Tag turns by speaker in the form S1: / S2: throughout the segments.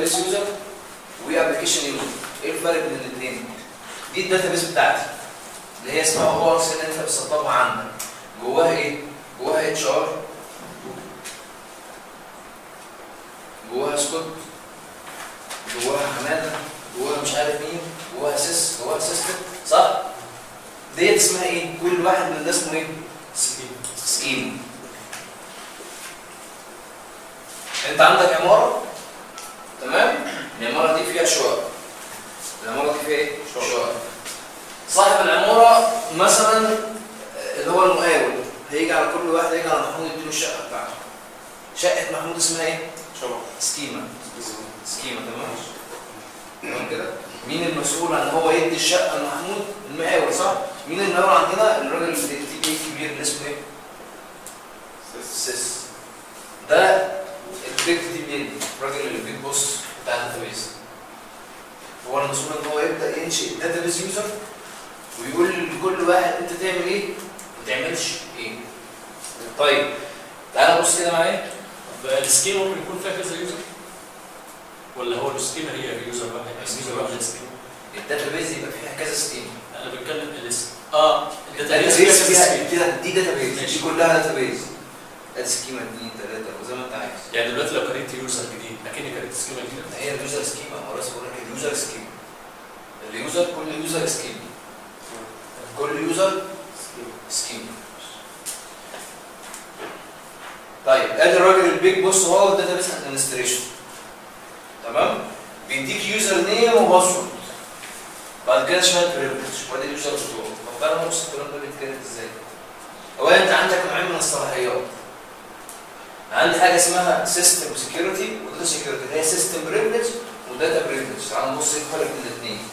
S1: داتابيس يوزر وابلكيشن يوزر. ايه الفرق بين الاثنين؟ دي الداتابيس بتاعتي اللي هي اسمها اوراكل اللي انت بتسطبها عندك. جواها ايه؟ جواها اتش ار، جواها سكوت، جواها حماده، جواها مش عارف مين، جواها جواها سيستم، صح؟ ديت اسمها ايه؟ كل واحد من ده اسمه ايه؟ سكيم. انت عندك عماره، تمام؟ العماره دي فيها شقق. العماره دي فيها ايه؟ شقق. صاحب العماره مثلا اللي هو المقاول هيجي على كل واحد، هيجي على محمود يديله الشقه بتاعته. شقه محمود اسمها ايه؟ سكيمه. سكيمه، تمام كده؟ مين المسؤول عن هو يدي الشقه لمحمود؟ المقاول، صح؟ مين المقاول عندنا؟ الراجل الكبير اللي اسمه ايه؟ سيس. ده البيج دي الراجل اللي البيج بوس بتاع الداتابيز. هو المسؤول ان هو يبدا ينشئ الداتابيز يوزر ويقول لكل واحد انت تعمل ايه وما تعملش ايه. طيب تعالى بص كده معايا.
S2: السكيما ممكن يكون فيها كذا يوزر؟ ولا هو السكيما هي يوزر واحد؟ يوزر واحد سكيما.
S1: الداتابيز يبقى فيها كذا سكيما.
S2: انا بتكلم
S1: الداتابيز فيها دي داتابيز، دي كلها داتابيز. ادي سكيما 2 3 وزي ما انت عايز.
S2: يعني دلوقتي لو كريت يوزر جديد اكني كريت سكيما جديده.
S1: هي اليوزر سكيما، هو راسه بيقول لك اليوزر سكيما. اليوزر كل يوزر سكيما. كل يوزر سكيما. طيب ادي الراجل البيج بوس هو الداتابيس ادمنستريشن. تمام؟ بيديك يوزر نيم وباسورد. بعد كده شويه بريفليج وادي اليوزر بتوعه. طب تعالى نبص الكلام ده بيتكلم ازاي؟ اولا انت عندك نوعين من الصلاحيات. عندي حاجه اسمها سيستم سكيورتي وداتا سكيورتي، اللي هي سيستم بريفليج وداتا بريفليج. تعالى نبص ايه الفرق بين الاثنين.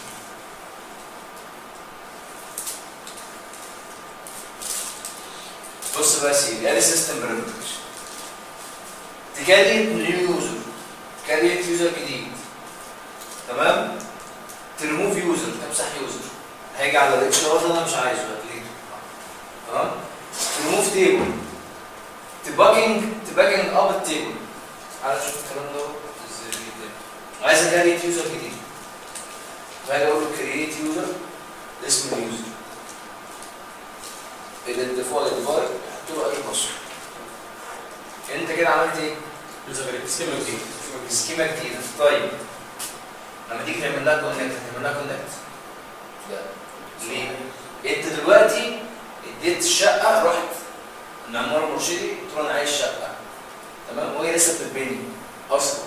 S1: بص بقى يا سيدي، ادي سيستم بريفليج. تكريت نيو يوزر، تكريت يوزر جديد، تمام؟ تريموف يوزر، تمسح يوزر. هيجي على الاتش ار ده انا مش عايزه، هتلاقيه. تمام؟ تريموف تيبل، تباجنج اب التيبل. تعالى نشوف الكلام ده ازاي بيتم. عايز اكريت يوزر جديد. فهاجي اقول له كرييت يوزر، اسم اليوزر. الديفولت ديفايد احط له اي باسورد. انت كده عملت ايه؟
S2: سكيما جديده.
S1: سكيما جديده. طيب لما تيجي تعمل لها كونكت هتعمل لها كونكت؟ لا. ليه؟ انت دلوقتي اديت الشقه، رحت لعماره مرشدي قلت له انا عايز شقه، تمام؟ وهي لسه بتتبني اصلا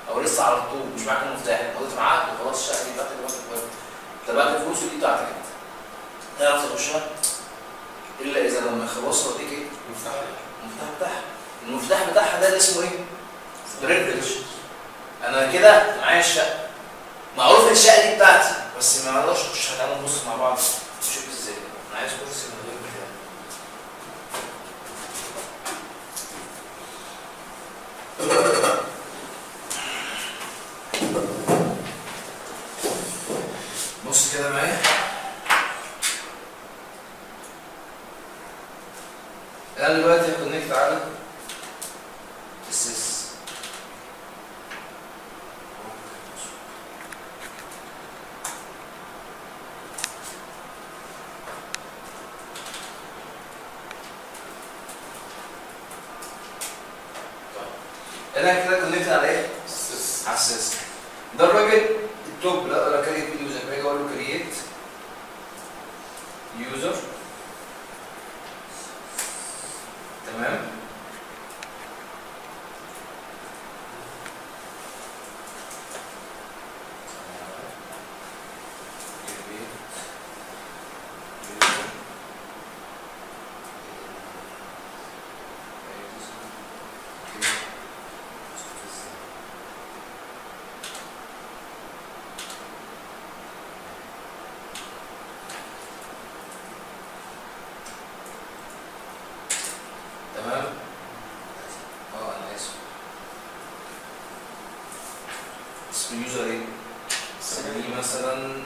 S1: او لسه على الطوب، مش معاك المفتاح، قلت معاك وخلاص الشقه دي بتاعتك واخد تبعت الفلوس ودي بتاعتك انت. تعرف تخشها؟ الا اذا لما يخلصها وديك ايه؟ المفتاح بتاعها. المفتاح بتاعها ده اللي اسمه ايه؟ بريفليج. انا كده معايا الشقه، معروف الشقه دي بتاعتي، بس ما نقدرش نخش. هنعمل نبص مع بعض نشوف ازاي. انا عايز كرسي من غير بتاع. بص كده معايا. انا دلوقتي هكونكت على السيس. انا كده كونكت على ايه؟ على السيس. ده الراجل التوب. لا كريت يوزر، باجي اقول له كريت يوزر، تمام؟ تمام؟ انا اسف. اسم اليوزر ايه؟ سميه مثلا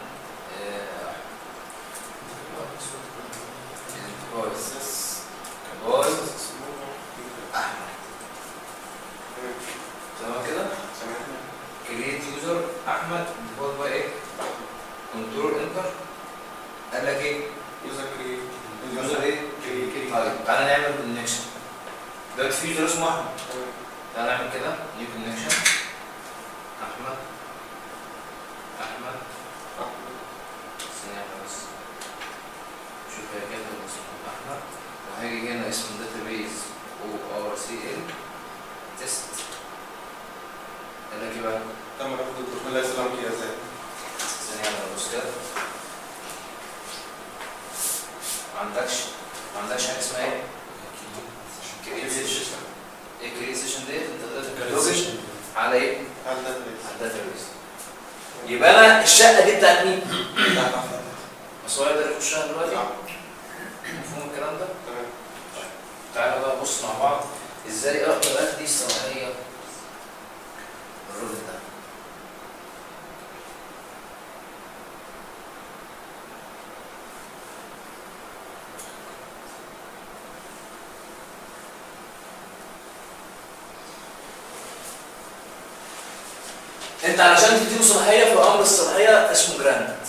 S1: احمد. تمام كده؟ كريت يعمل كونكشن. دلوقتي في يوزر اسمه احمد. تعالى نعمل كده نيو كونكشن. احمد ثانية بس. شوف هي كده اسمه احمد، وهيجي هنا اسم الداتابيز ORCL تيست. قال لك ايه بقى؟
S3: تم رفض الدخول لا يسلم كده ازاي؟
S1: ثانية بص كده. ما عندكش حاجة اسمها ايه؟ كريت سيشن. ايه كريت سيشن ديت؟ انت دلوقتي على ايه؟
S3: على الداتابيز.
S1: على الداتابيز. يبقى انا الشقة دي بتاعت مين؟ بس هو يقدر يخشها دلوقتي؟ مفهوم الكلام ده؟
S3: تمام.
S1: تعالى بقى نبص مع بعض ازاي اقدر ادي الصلاحية للراجل ده. انت علشان تديله صلاحيه في امر الصلاحيه اسمه جرانت.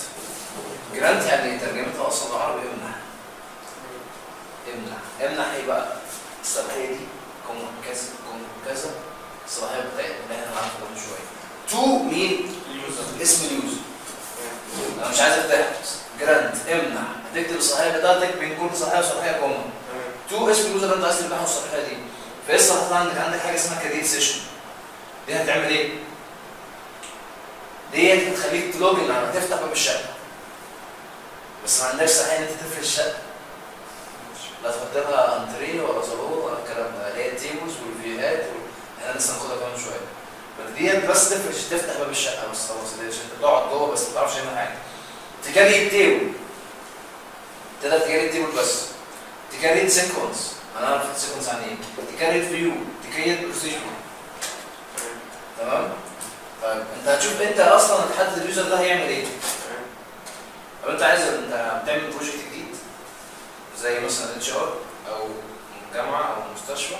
S1: جرانت يعني ترجمتها اصلا بالعربي امنح. امنح ايه بقى؟ الصلاحيه دي كذا الصلاحيه بتاعتنا اللي احنا هنعرفها من شويه. تو مين؟ اليوزر. اسم اليوزر. انا مش عايز افتح جرانت امنح، هتكتب الصلاحيه بتاعتك بين كل صلاحيه وصلاحيه كومن. تو اسم اليوزر اللي انت عايز تمنحه الصلاحيه دي. فايه الصلاحيه عندك حاجه اسمها كريت سيشن. دي هتعمل ايه؟ ديت هتخليك تلوجن على تفتح باب الشقه. بس ما عندكش صحيح ان انت تقفل الشقه. لا تحط لها انتريه ولا صالون ولا الكلام ده، اللي هي التيبلز والفيوهات احنا لسه هناخدها كمان شويه. ديت بس تفتح باب الشقه بس خلاص، عشان انت تقعد جوه بس ما تعرفش تعمل حاجه. تكريت التيبل. تقدر تكريت التيبل بس. تكريت سيكونس، هنعرف السيكونس عن ايه. تكريت فيو، تكريت بروسيجر. تمام؟ طيب انت هتشوف انت اصلا هتحدد اليوزر ده هيعمل ايه. لو انت عايز انت بتعمل بروجكت جديد زي مثلا HR او جامعه او مستشفى،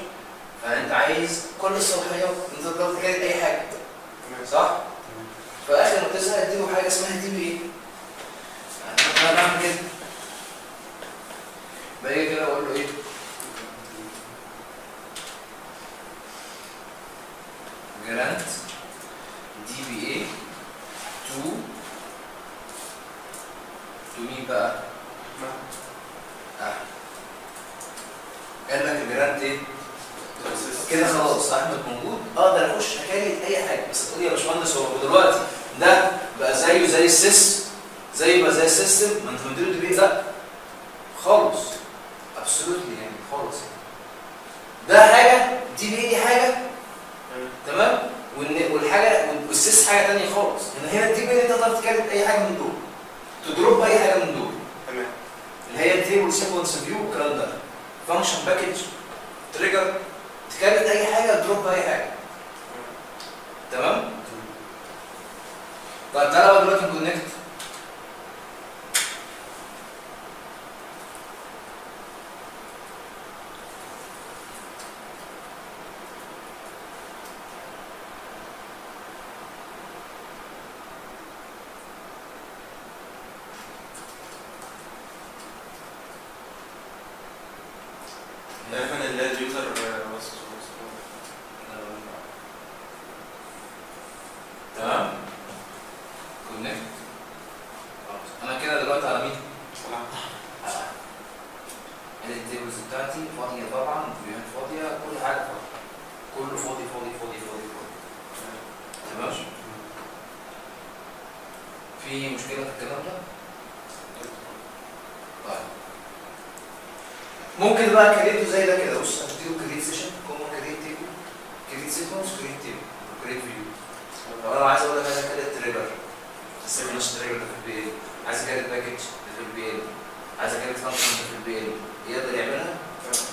S1: فانت عايز كل الصلاحيات انت تقدر تكريت اي حاجه. صح؟ فاخر ما تزهق اديله حاجه اسمها دي بي ايه. انا بعمل كده. باجي كده اقول له ايه؟ جرانت دي بي ايه تو مين بقى؟ قال لك الجرانت ايه؟ كده خلاص احمد موجود، اقدر اخش اكريت اي حاجه. بس تقول لي يا باشمهندس هو دلوقتي ده بقى زي السيس، بقى زي السيستم، ما انت مديله دي بي؟ لا خالص، ابسولوتلي يعني خالص. ده حاجه، دي بي دي حاجه، تمام؟ والحاجه والسيس حاجه ثانيه خالص. هنا الدي بي انت تقدر تكريت اي حاجه من دول، تدروب اي حاجه من دول. تمام. اللي هي التيبل سيكونس فيو والكلام ده، فانكشن باكج، تريجر، تكريت اي حاجه، تدروب اي حاجه. تمام؟ طيب تعالى بقى دلوقتي نكونكت.
S3: تقريبا اللي هي اليوزر
S1: تمام؟ كونكت. انا كده دلوقتي على مين؟ على التيبلز بتاعتي فاضيه طبعا، الفيوهات فاضيه، كل حاجه فاضيه. كله فاضي فاضي فاضي فاضي فاضي. تمام؟ في مشكله في الكلام ده؟ طيب ممكن بقى كريته زي ده كده. بص هتديله كريت سيشن، كومن كريت تيبل، كريت سيكونس، كريت تيبل، وكريت فيو. طب انا عايز اقول لك انا كده تريجر، بس مش تريجر في البي ال، عايز كريت باكج في البي ال، عايز كريت فانكشن في البي ال، يقدر يعملها؟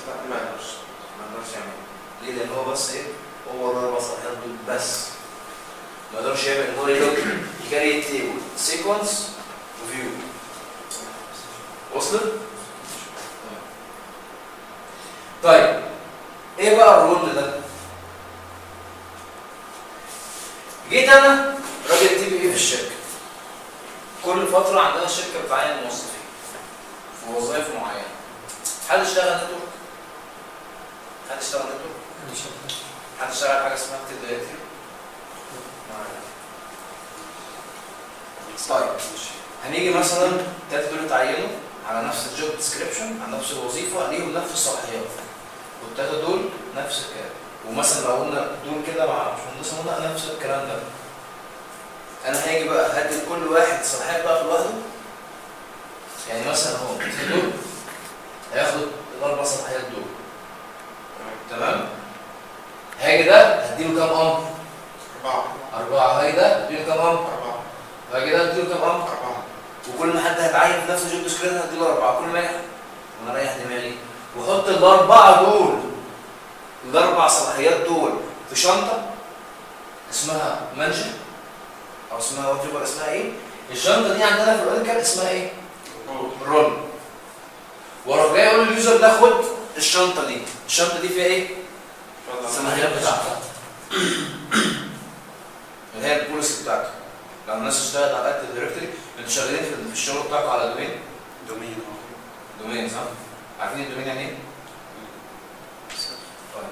S1: لا ما يقدرش يعملها. ليه؟ لان هو بس ايه؟ هو الاربع صلاحيات دول بس. ما يقدرش يعمل ان هو يكريت تيبل، سيكونس، وفيو. وصلت؟ طيب ايه بقى الرول ده؟ جيت انا راجل تي بي ايه في الشركه. كل فتره عندنا الشركه بتعين موظفين في وظائف معينه. حد اشتغل نتورك؟ حد اشتغل نتورك؟ حد اشتغل حاجه اسمها اكتب دايركتري؟ طيب هنيجي مثلا التلاته دول اتعينوا على نفس الجوب ديسكريبشن، على نفس الوظيفه، ليهم نفس الصلاحيات، والتلاته دول نفس الكلام. ومثلا لو قلنا دول كده مع باشمهندس قلنا نفس الكلام ده، انا هاجي بقى هدي لكل واحد الصلاحيه بتاعته لوحده. يعني مثلا اهو دول هياخد الاربع صلاحيات دول، تمام؟ هاجي ده هديله كام امر؟ 4. هاجي ده هديله كام امر؟
S3: 4.
S1: هاجي ده هديله كام امر؟
S3: 4.
S1: وكل ما حد هيتعين في نفس الجوب ديسكريبشن هديله 4. كل ما يحصل وانا رايح دماغي واحط الاربعه دول، الاربع صلاحيات دول في شنطه اسمها منجر او اسمها وات ايفر اسمها ايه. الشنطه دي عندنا في الاوراكل اسمها ايه؟ رول. واروح جاي اقول لليوزر ده خد الشنطه دي، الشنطه دي فيها ايه؟ الصلاحيات بتاعتها اللي هي البوليسي بتاعته. لو الناس اشتغلت على اكتب دايركتوري، انتوا شغالين في الشغل بتاعكم على دومين صح؟ عارفين الدومين يعني ايه؟ طيب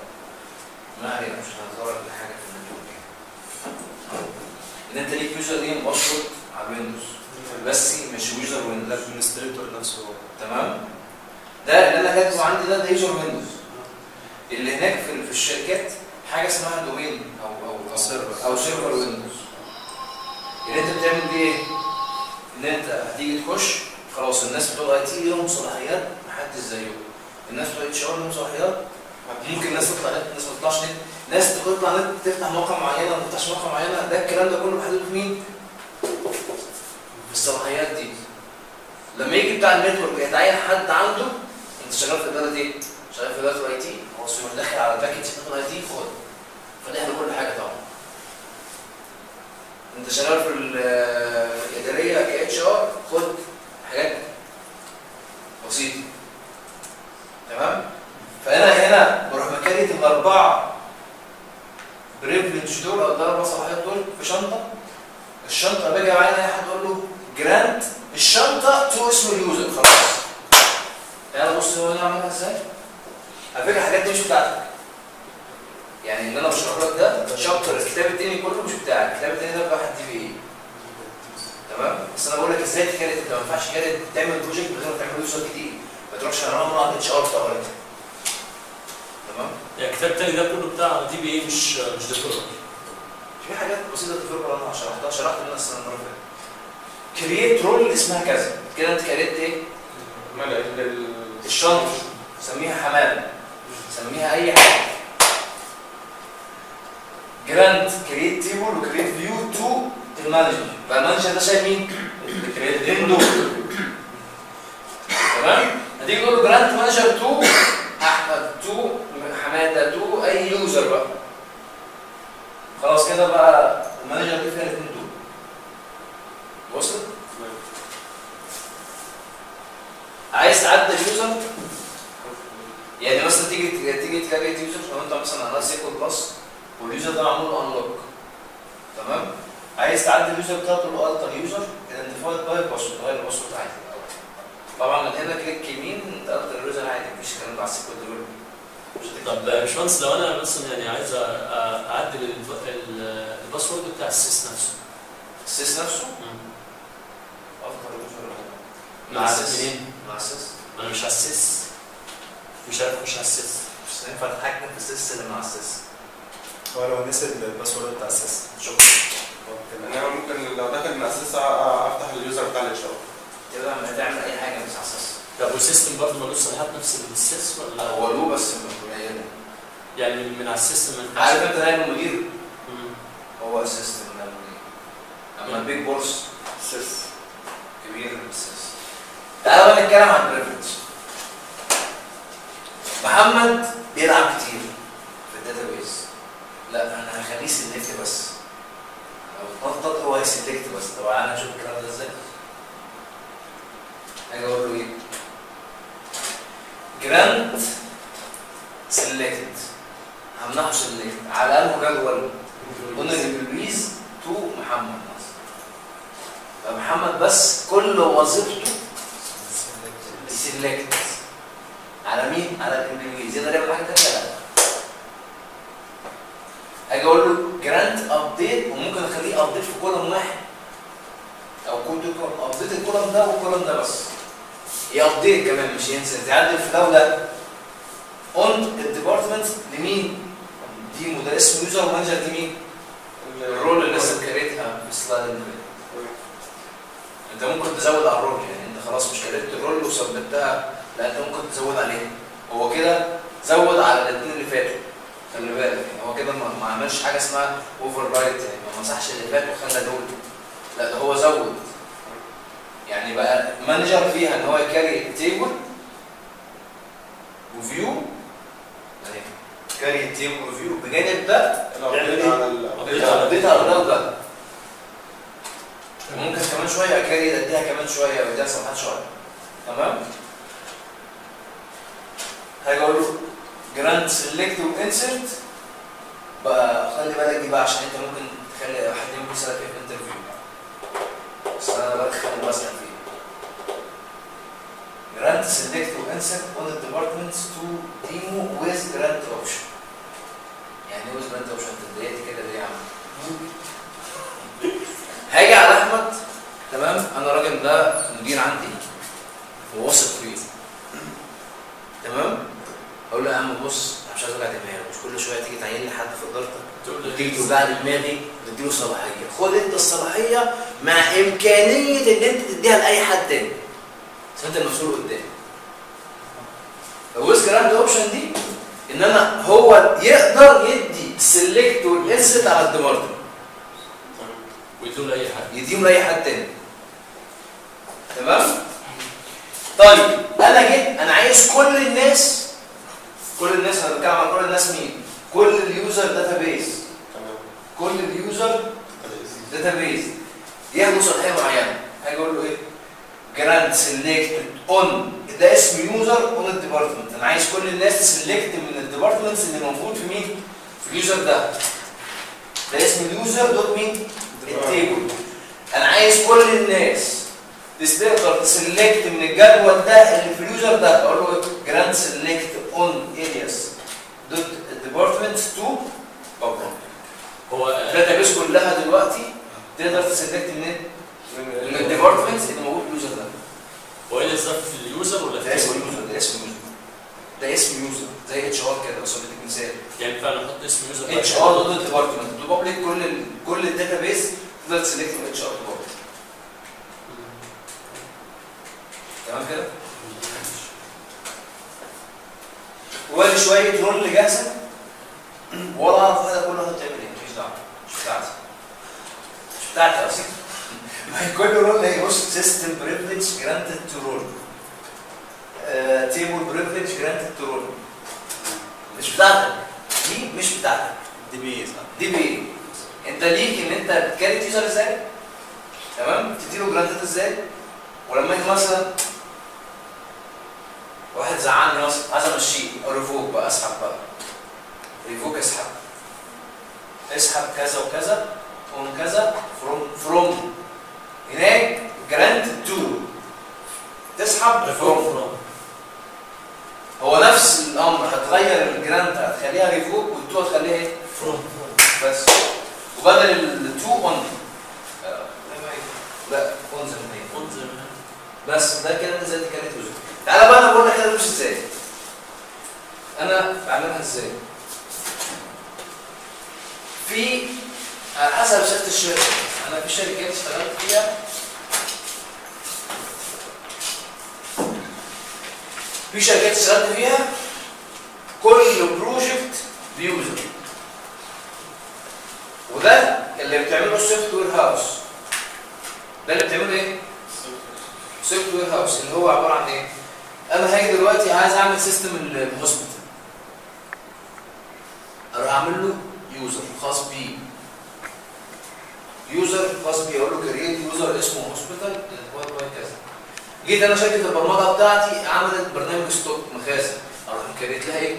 S1: ما علينا، مش هنتطرق لحاجه في النتورك يعني. ان انت ليك يوزر نيم باسورد على الويندوز بس مش يوزر ويندوز،
S3: الادمنستريتور نفسه.
S1: تمام؟ ده اللي انا كاتبه عندي ده يوزر ويندوز. اللي هناك في الشركات حاجه اسمها دومين او سيرفر ويندوز. اللي انت بتعمل بيه ايه؟ ان انت هتيجي تخش خلاص الناس بتوع اي تي لهم صلاحيات محدش زيهم، الناس بتوع اتش ار لهم صلاحيات، ممكن ناس تطلع نت، ناس ما تطلعش نت، ناس تطلع نت تفتح موقع معين ما تفتحش موقع معينه. ده الكلام ده كله محدود في مين؟ في الصلاحيات دي. لما يجي بتاع النتورك يتعين حد عنده، انت شغال في اداره ايه؟ شغال في اداره الاي تي، هو داخل على الباكج بتاع الاي تي خد، فداخل كل حاجه طبعا. انت شغال في الاداريه كاتش ار خد حاجات بسيطه، تمام؟ فانا هنا بروح مكريت الاربعه بريفليج دول او الاربع صلاحيات دول في شنطه. الشنطه باجي معايا اي حد اقول له جرانت الشنطه تو اسم اليوزر خلاص. يعني بص هو انا عاملها ازاي؟ على فكره الحاجات دي مش بتاعتك. يعني اللي انا بشرح لك ده شابتر الكتاب التاني كله مش بتاعك، الكتاب التاني ده بتاع حد في ايه؟ تمام؟ بس انا بقول لك ازاي تكريت. انت ما ينفعش تكريت تعمل بروجكت من غير ما تعمل يوزر جديد، ما تروحش انا مره على اتش ار بتاع اوركل. تمام؟
S2: يعني الكتاب التاني ده كله بتاع دي بي اي مش ديفلوبر.
S1: في حاجات بسيطه ديفلوبر انا شرحت لنا السنه اللي فاتت. كرييت رول اسمها كذا، كده انت كريت ايه؟ الشنطه سميها حمام، سميها اي حاجه. جراند كرييت تيبل وكرييت فيو تو المانجر، فالمانجر ده شايف مين؟ الكرييتين دول. تمام؟ هتيجي تقول له جراند مانجر تو احمد تو حماده تو اي يوزر بقى. خلاص كده بقى المانجر دي فيها الاثنين دول. وصل؟ عايز تعدل اليوزر؟ يعني مثلا تيجي تكريت يوزر لو انت مثلا على سيكول بلس واليوزر ده معمول له انلوك، تمام؟ عايز تعدل اليوزر بتاعته تقول له التر يوزر ايدنتيفايد باي باسورد، غير الباسورد عادي. طبعا من هنا كليك يمين انت التر اليوزر عادي، مفيش الكلام ده على السيكول ديفلوبر.
S2: طب يا باشمهندس لو انا مثلا يعني عايز اعدل الباسورد بتاع السيس نفسه.
S1: السيس نفسه؟ افضل اليوزر
S2: مع السيس منين؟
S1: مع السيس؟
S2: انا مش على السيس، مش عارف اخش على السيس،
S1: مش هينفع تتحكم في السيس اللي مع السيس.
S3: هو لو نسيت الباسورد بتاع السيس
S1: شكرا.
S3: انا ممكن لو داخل من السيس افتح اليوزر بتاع الاشاره
S1: كده لما تعمل اي حاجه مش على السيس.
S2: طب والسيستم برضه ملوش صلاحيات نفس السيس ولا؟
S1: هو له بس قليله.
S2: يعني من على السيستم
S1: عارف انت ده المدير؟ هو السيستم ده المدير. اما البيج بورس سيس كبير السيس. تعالوا بقى نتكلم عن البريفليج. محمد بيلعب كتير في الداتابيز. لا انا هخليه سيلكت بس. لو اتنطط هو هيسلكت بس. طب تعالى نشوف الكلام ده ازاي. هاجي اقول له ايه؟ جراند سيلكت، همنحه سيلكت على انه جدول قلنا البلويز تو محمد مثلا. فمحمد بس كل وظيفته سيلكت على مين؟ على البلويز. يقدر يعمل حاجه ثانيه؟ لا. دي ابديت في كولوم واحد او كود ابديت الكولوم ده والكولوم ده بس. يابديت كمان مش ينزل، تعدل في دوله اون الديبارتمنت لمين؟ دي مدير اسمه يوزر ومانجر دي مين؟ الرول اللي لسه كريتها في السلايد اللي فاتت. انت ممكن تزود على الرول، يعني انت خلاص مش كريت الرول وثبتها، لا انت ممكن تزود عليها. هو كده زود على الاثنين اللي فاتوا، خلي بالك يعني هو كده ما عملش حاجه اسمها اوفر رايت، يعني ما مسحش اللي فات وخلى دول، لا ده هو زود. يعني بقى مانجر فيها ان هو يكاري تيبل وفيو، يعني كاري تيبل وفيو بجانب ده ابديت على ده وده. ممكن كمان شويه اكاري اديها كمان شويه واديها صفحات شويه. تمام؟ هاجي اقول له جراند سيلكت وانسرت بقى، خلي بالك دي بقى عشان انت ممكن تخلي حد ممكن يسالك في الانترفيو، بس انا بدخل بسال فيه. جراند سيلكت وانسرت اون الديبارتمنتس تو ديمو ويز جراند اوبشن. يعني ايه ويز جراند اوبشن؟ انت اتضايقت كده ليه يا عم؟ هاجي على احمد، تمام؟ انا الراجل ده مدير عندي وواثق فيه، تمام؟ اقول له يا عم بص انا مش عايز اوجع دماغي، مش كل شويه تيجي تعين لي حد في ادارتك وتيجي توجع لي دماغي وتديله صلاحيه، خد انت الصلاحيه مع امكانيه ان انت تديها لاي حد تاني. بس انت المسؤول قدامي. الويز جراند اوبشن دي ان انا هو يقدر يدي السلكت والانسرت على الديبارتمنت
S2: ويديهم لاي حد،
S1: يديهم لاي حد تاني. تمام؟ طيب انا جيت انا عايز كل الناس انا بتكلم عن كل الناس مين؟ كل اليوزر داتابيز.
S3: تمام.
S1: كل اليوزر داتابيز ياخدوا صلاحيه معينه. هاجي اقول له ايه؟ جراند سيلكت اون، ده اسم يوزر اون الديبارتمنت. انا عايز كل الناس تسلكت من الديبارتمنتس اللي موجود في مين؟ في اليوزر ده. ده اسم اليوزر دوت مين؟ التيبل. انا عايز كل الناس تقدر تسلكت من الجدول ده اللي في اليوزر ده. اقول له جراند سيلكت اون الياس دوت ديبارتمنتس تو بابليك.
S2: هو
S1: الداتابيس كلها دلوقتي تقدر تسلكت من الديبارتمنتس اللي موجود في اليوزر ده.
S2: هو ايه الظرف في اليوزر ولا في
S1: ده اسم اليوزر، ده اسم يوزر زي اتش ار كده، بس بديك مثال.
S2: يعني فعلا نحط اسم يوزر
S1: اتش ار دوت ديبارتمنت تو بابليك، كل الداتابيس تقدر تسلكت من اتش ار تو بابليك. تمام كده؟ وادي شويه رول جاهزه ولا اعرف هذا كله هتعمل ايه، مفيش دعوه، مش بتاعتي اصلا. كل رول هي بص سيستم بريفليج جرانتد تو رول، تيبل بريفليج جرانتد تو رول. مش بتاعتك دي، مش بتاعتك
S3: دي بي
S1: دي بي. انت ليك ان انت تكاري يوزر ازاي، تمام؟ تديله جرانتد ازاي. ولما اجي مثلا واحد زعلني مثلا عايز امشيه او ريفوك بقى، اسحب بقى ريفوك، اسحب كذا وكذا اون كذا فروم هناك جراند تو، تسحب فروم. هو نفس الامر، هتغير الجراند هتخليها ريفوك والتو هتخليها ايه؟ فروم بس. وبدل التو اون لا اون زي ما هي،
S2: اون زي ما هي
S1: بس. ده كده انت زي كانت يوزر. تعالى بقى انا بقول لك كده مش ازاي. انا بعملها ازاي؟ في على حسب شركه الشركه. انا في شركات اشتغلت فيها، كل بروجكت بيوزر، وده اللي بتعمله السوفت وير هاوس. ده اللي بتعمله ايه؟ سوفت وير هاوس اللي هو عباره عن ايه؟ انا هاجي دلوقتي عايز اعمل سيستم الهوسبيتال، اروح اعمل له يوزر خاص بيه، اقول له كرييت يوزر اسمه هوسبيتال كذا. جيت انا شركه البرمجه بتاعتي عملت برنامج ستوك مخازن، اروح كرييت لها ايه؟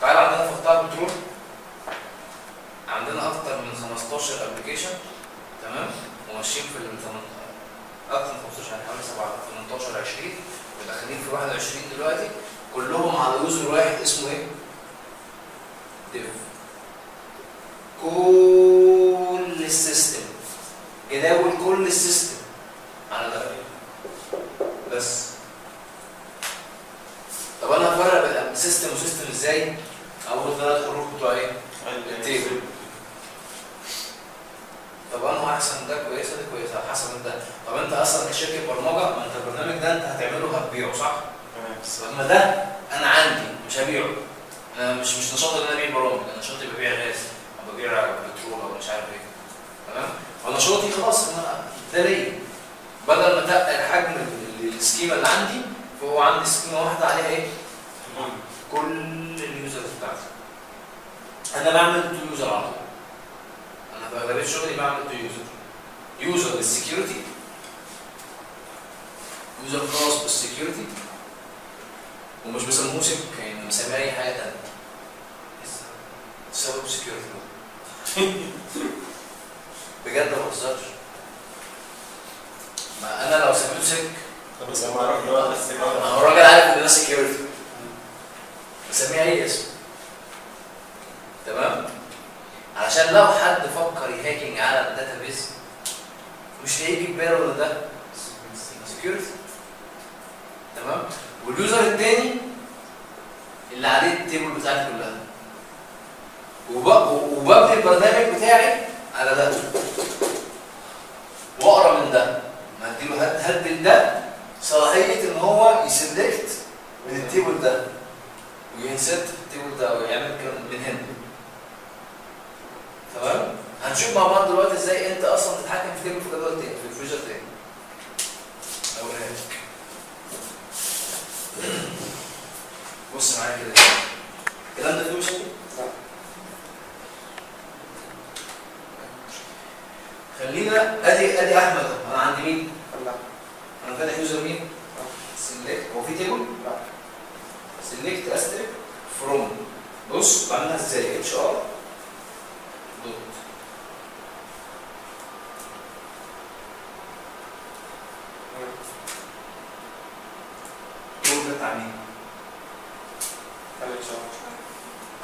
S1: تعالى عندنا في قطاع البترول عندنا اكتر من 15 ابلكيشن، تمام؟ وماشيين في اكتر من 15 يعني حوالي 18 20 وداخلين في 21 دلوقتي، كلهم على يوزر واحد اسمه ايه؟ ديف كل السيستم، جداول كل السيستم على ده بس. طب انا هفرق بين سيستم وسيستم ازاي؟ اول 3 حروف بتوع ايه؟ التيبل. طب انا احسن ده كويسه دي كويسه على حسب انت. طب انت اصلا كشركه برمجه، ما انت البرنامج ده انت هتعمله هتبيعه صح؟ تمام. اما ده انا عندي مش هبيعه، انا مش نشاط ان انا ابيع برامج، انا نشاطي ببيع غاز او ببيع بترول او مش عارف ايه. تمام؟ فنشاطي خلاص انا ده ليا، بدل ما اتقل حجم السكيما اللي عندي، فهو عندي سكيما واحده عليها ايه؟ كل اليوزرز بتاعتي. انا بعمل تو يوزر على طول. انا في اغلبيه شغلي بعمل تو يوزر. يوزر للسكيورتي، يوزر خاص بالسكيورتي، ومش بيسموه سك، يعني مسميه اي حاجه ثانيه. سبب سكيورتي بجد ما بهزرش. ما انا لو سميته سك، هو الراجل عارف ان ده سكيورتي، بسميه اي اسم. تمام؟ علشان لو حد فكر يهاكينج على الداتابيز مش هيجي في باله ان ده سكيورتي. تمام؟ واليوزر الثاني اللي عليه التيبل بتاعتي كلها، وببني البرنامج بتاعي على ده واقرا من ده، ما اديله هدي ده صلاحيه ان هو يسلكت من التيبل ده وينسert التيبل ده ويعمل كده من هنا. تمام؟ هنشوف مع بعض دلوقتي ازاي انت اصلا تتحكم في تيبل في جدول تاني، في فيوجر تاني. اقولها لك. بص معايا كده الكلام ده فيه مشاكل؟ خلينا ادي احمد، انا عندي مين؟ انا فاتح يوزر مين؟ سيلكت. هو في تيبل؟ لا. سيلكت استريك فروم. بص بعملها ازاي؟ اتش ار دوت ده بتاع مين؟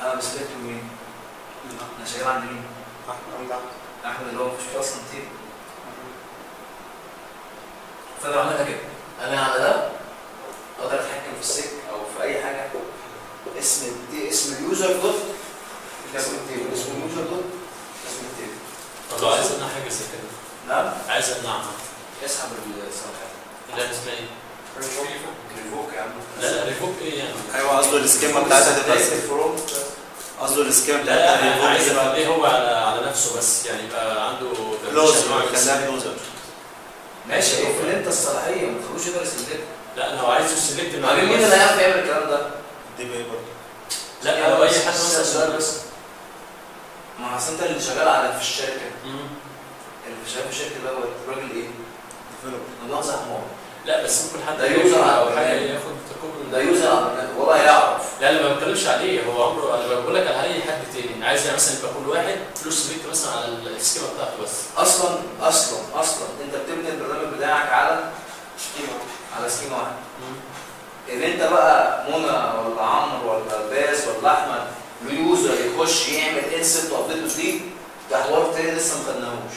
S1: انا بسلكت مين؟ انا شغال عند مين؟ احمد اللي هو مفيش فيه اصلا كتير. فانا بعملها كده، انا على ده اقدر اتحكم في السك او في اي حاجه. اسم اليوزر دوت اسم التيبل، اسم اليوزر دوت اسم التيبل.
S2: طب لو عايز امنع حاجه زي كده؟
S1: نعم؟
S2: عايز امنعها
S1: اسحب الصلاحيات.
S2: لا اسمها ايه؟
S1: ريفوك يا عم.
S2: لا ريفوك ايه يعني؟
S4: ايوه قصده السكيما بتاعتها تبقى قصده السكيما
S2: لا
S4: بتاعتها
S2: انا عايز اخليه هو على نفسه بس، يعني يبقى عنده
S4: كلوز، خليها كلوزر.
S1: ماشي، اقفل انت الصلاحيه ما تخلوش يقدر يسلكت.
S2: لا انا هو عايز يسلكت
S1: مين اللي هيعرف يعمل الكلام ده؟
S4: دي بي برضه.
S2: لا لو اي حد مثلا
S1: سؤال بس. ما اصل انت اللي شغال على في الشركه، اللي شغال في الشركه ده هو الراجل ايه؟ ديفلوبر. ملاحظه حمار.
S2: لا بس ممكن حد
S1: ده يوزر على
S2: حاجه ياخد كوبي.
S1: ده يوزر على البرنامج والله يعرف.
S2: لا انا ما بتكلمش عليه، هو عمره انا بقول لك على اي حد تاني عايز يعني مثلا يبقى كل واحد فلوس سلكت مثلا على السكيما بتاعته بس. اصلا انت بتبني البرنامج بتاعك على سكيما واحده. ان انت بقى منى ولا عمرو ولا باز ولا احمد له يوزر يخش يعمل انسert وابديت وسليب، ده حوار تاني لسه ما خدناهوش.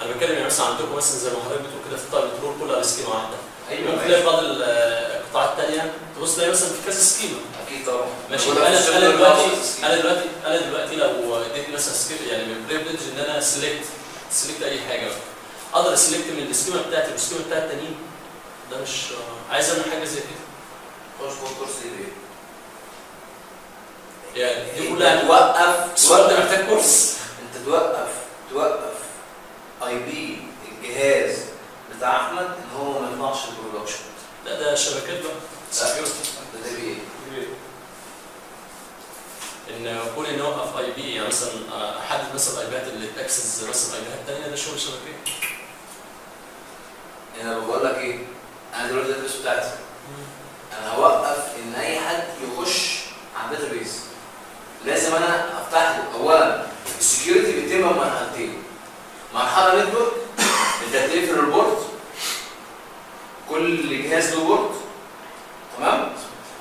S2: انا بتكلم يعني مثلا عندكم مثلا زي ما حضرتك بتقول كده في الطالب بترول كله على سكيما واحده.
S1: ايوه
S2: ممكن تلاقي بعض القطاعات الثانيه تبص تلاقي مثلا في كذا سكيما.
S1: اكيد طبعا.
S2: ماشي. انا دلوقتي لو اديتني مثلا سكيما يعني من بريفليج ان انا سلكت اي حاجه بقى اقدر اسلكت من السكيما بتاعتي والسكيما بتاعت التانيين. ده مش عايز اعمل حاجه زي كده.
S1: خش جوه كورس ايه؟
S2: يعني دي كلها
S1: توقف
S2: السؤال ده محتاج كورس.
S1: انت توقف اي بي الجهاز بتاع احمد ان هو ما يطلعش البرودكشن.
S2: لا ده شبكات بقى.
S1: ده بي ايه؟
S2: ان كون ان اوقف اي بي يعني مثلا احدد مثلا الايبات اللي تاكسس مثلا ايبات ثانيه، ده شغل شبكات.
S1: انا بقول لك ايه؟ انا دلوقتي الداتابيس بتاعتي انا هوقف ان اي حد يخش على الداتابيس. لازم انا افتح له اولا السكيورتي بيتم بمرحلتين. مرحله نتورك انت هتقفل البورت، كل جهاز له بورت، تمام؟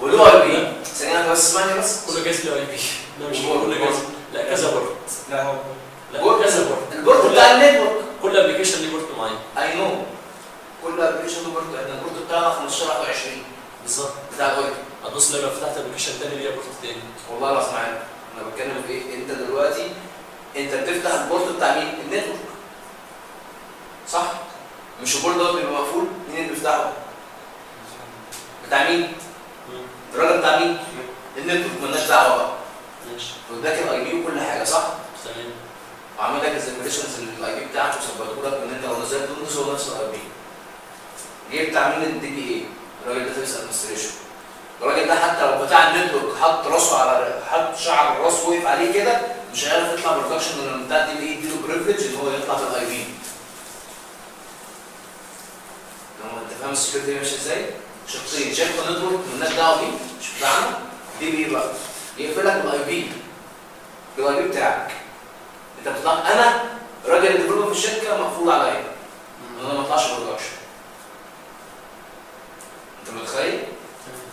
S1: وله اي بي. ثانيه بس اسمعني بس.
S2: كل جهاز له اي بي. لا مش كل جهاز، لا كذا بورت.
S3: لا هو
S2: لا كذا بورت.
S1: البورت بتاع النتورك
S2: كل ابلكيشن ليه بورت معين.
S1: اي نو. كل ابلكيشن له بورت. احنا البورت بتاعنا 15 21
S2: بالظبط
S1: بتاع الاوراكل.
S2: هتبص لو فتحت ابلكيشن تاني ليه بورت تاني.
S1: والله لا اسمعني، انا بتكلم في ايه؟ انت دلوقتي انت بتفتح البورت بتاع مين؟ النتورك صح؟ مش البورت دوت بيبقى مقفول؟ مين اللي بيفتحه؟ بتاع مين؟ الراجل بتاع مين؟ النتورك مالناش دعوه بقى.
S2: ماشي.
S1: واداك الاي بي وكل حاجه صح؟
S2: تمام.
S1: وعمل لك الزيميليشنز للاي بي بتاعك وظبطه لك ان انت لو نزلت ويندوز هو نفس الاي بي. جه بتاع مين؟ الدي بي اي، الراجل ده داتابيس ادمنستريشن. الراجل ده حتى لو بتاع النتورك حط راسه على حط شعر الراس وقف عليه كده مش هيعرف يطلع برودكشن غير لما بتاع الدي بي اي يديله بريفليج ان هو يطلع بالاي بي. انت فاهم السكيورتي ماشيه ازاي؟ شخصين شركه نتورك مالناش دعوه بيه مش بتاعنا، دي بي بقى يقفلك بالاي بي بالاي بي بتاعك. انت بتطلع انا راجل الديفلوبر في الشركه مفروض عليا ان انا ما اطلعش برودكشن. انت متخيل؟